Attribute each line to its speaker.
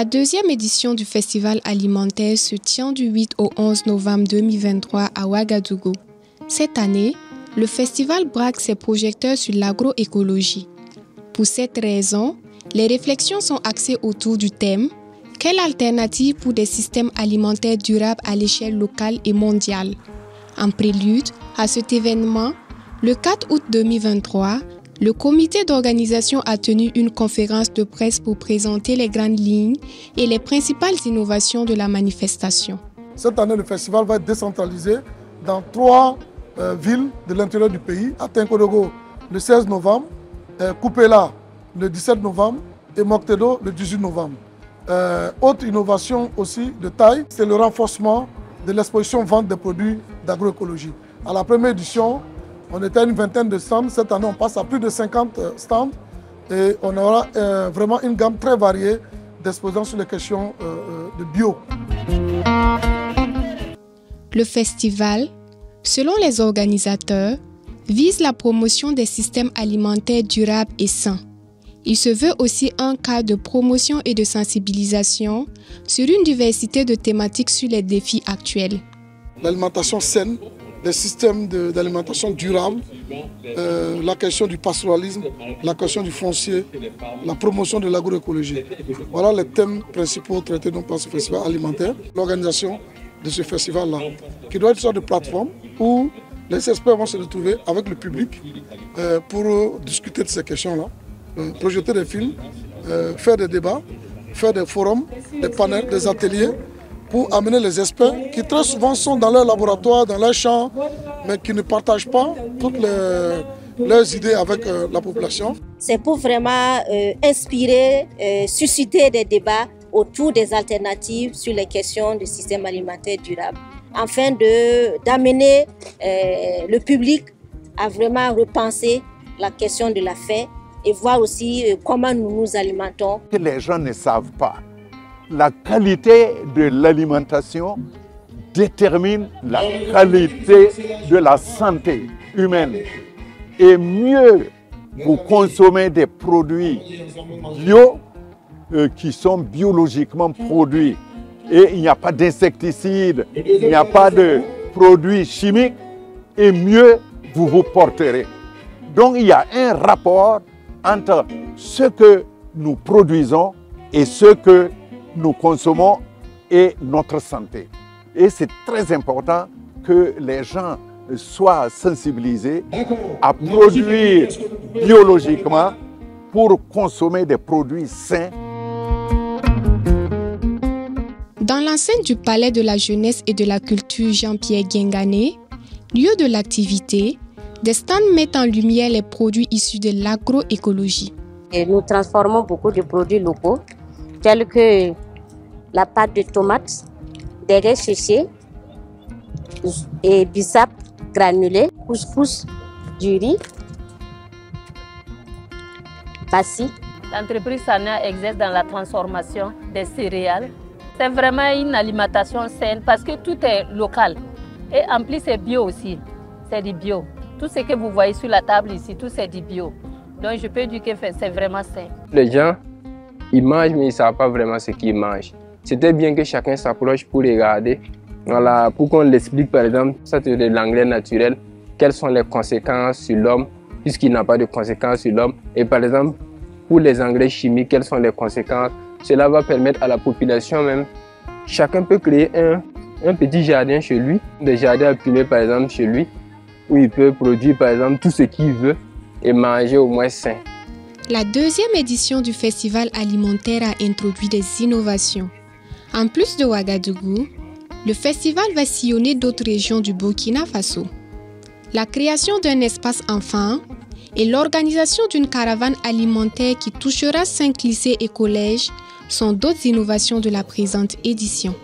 Speaker 1: La deuxième édition du Festival alimentaire se tient du 8 au 11 novembre 2023 à Ouagadougou. Cette année, le festival braque ses projecteurs sur l'agroécologie. Pour cette raison, les réflexions sont axées autour du thème « Quelle alternative pour des systèmes alimentaires durables à l'échelle locale et mondiale ?» En prélude à cet événement, le 4 août 2023, le comité d'organisation a tenu une conférence de presse pour présenter les grandes lignes et les principales innovations de la manifestation.
Speaker 2: Cette année, le festival va être décentralisé dans 3 villes de l'intérieur du pays, à Tinkodogo le 16 novembre, Kupela le 17 novembre et Moktedo le 18 novembre. Autre innovation aussi de taille, c'est le renforcement de l'exposition vente des produits d'agroécologie. À la première édition, on était à une vingtaine de stands. Cette année, on passe à plus de 50 stands et on aura vraiment une gamme très variée d'exposants sur les questions de bio.
Speaker 1: Le festival, selon les organisateurs, vise la promotion des systèmes alimentaires durables et sains. Il se veut aussi un cadre de promotion et de sensibilisation sur une diversité de thématiques sur les défis actuels.
Speaker 2: L'alimentation saine, les systèmes d'alimentation durable, la question du pastoralisme, la question du foncier, la promotion de l'agroécologie. Voilà les thèmes principaux traités par ce festival alimentaire. L'organisation de ce festival-là, qui doit être une sorte de plateforme où les experts vont se retrouver avec le public pour discuter de ces questions-là, projeter des films, faire des débats, faire des forums, des panels, des ateliers, pour amener les experts qui très souvent sont dans leur laboratoire, dans leur champ, mais qui ne partagent pas toutes leurs idées avec la population.
Speaker 3: C'est pour vraiment inspirer, susciter des débats autour des alternatives sur les questions du système alimentaire durable, afin d'amener le public à vraiment repenser la question de la faim et voir aussi comment nous nous alimentons.
Speaker 4: Les gens ne savent pas. La qualité de l'alimentation détermine la qualité de la santé humaine. Et mieux vous consommez des produits bio qui sont biologiquement produits et il n'y a pas d'insecticides, il n'y a pas de produits chimiques, et mieux vous vous porterez. Donc il y a un rapport entre ce que nous produisons et ce que nous consommons et notre santé. Et c'est très important que les gens soient sensibilisés à produire biologiquement pour consommer des produits sains.
Speaker 1: Dans l'enceinte du Palais de la Jeunesse et de la Culture Jean-Pierre Guingané, lieu de l'activité, des stands mettent en lumière les produits issus de l'agroécologie.
Speaker 3: Nous transformons beaucoup de produits locaux, tels que la pâte de tomate, des grains séchés et bissap granulés, couscous, du riz, bassi.
Speaker 5: L'entreprise Sana exerce dans la transformation des céréales. C'est vraiment une alimentation saine parce que tout est local. Et en plus, c'est bio aussi. C'est du bio. Tout ce que vous voyez sur la table ici, tout c'est du bio. Donc je peux dire que c'est vraiment sain.
Speaker 6: Les gens, ils mangent mais ils ne savent pas vraiment ce qu'ils mangent. C'était bien que chacun s'approche pour regarder. Voilà, pour qu'on l'explique par exemple, ça c'est de l'engrais naturel, quelles sont les conséquences sur l'homme, puisqu'il n'a pas de conséquences sur l'homme. Et par exemple, pour les engrais chimiques, quelles sont les conséquences? Cela va permettre à la population même, chacun peut créer un petit jardin chez lui, des jardins à piner par exemple chez lui, où il peut produire par exemple tout ce qu'il veut et manger au moins sain.
Speaker 1: La deuxième édition du festival alimentaire a introduit des innovations. En plus de Ouagadougou, le festival va sillonner d'autres régions du Burkina Faso. La création d'un espace enfant et l'organisation d'une caravane alimentaire qui touchera 5 lycées et collèges sont d'autres innovations de la présente édition.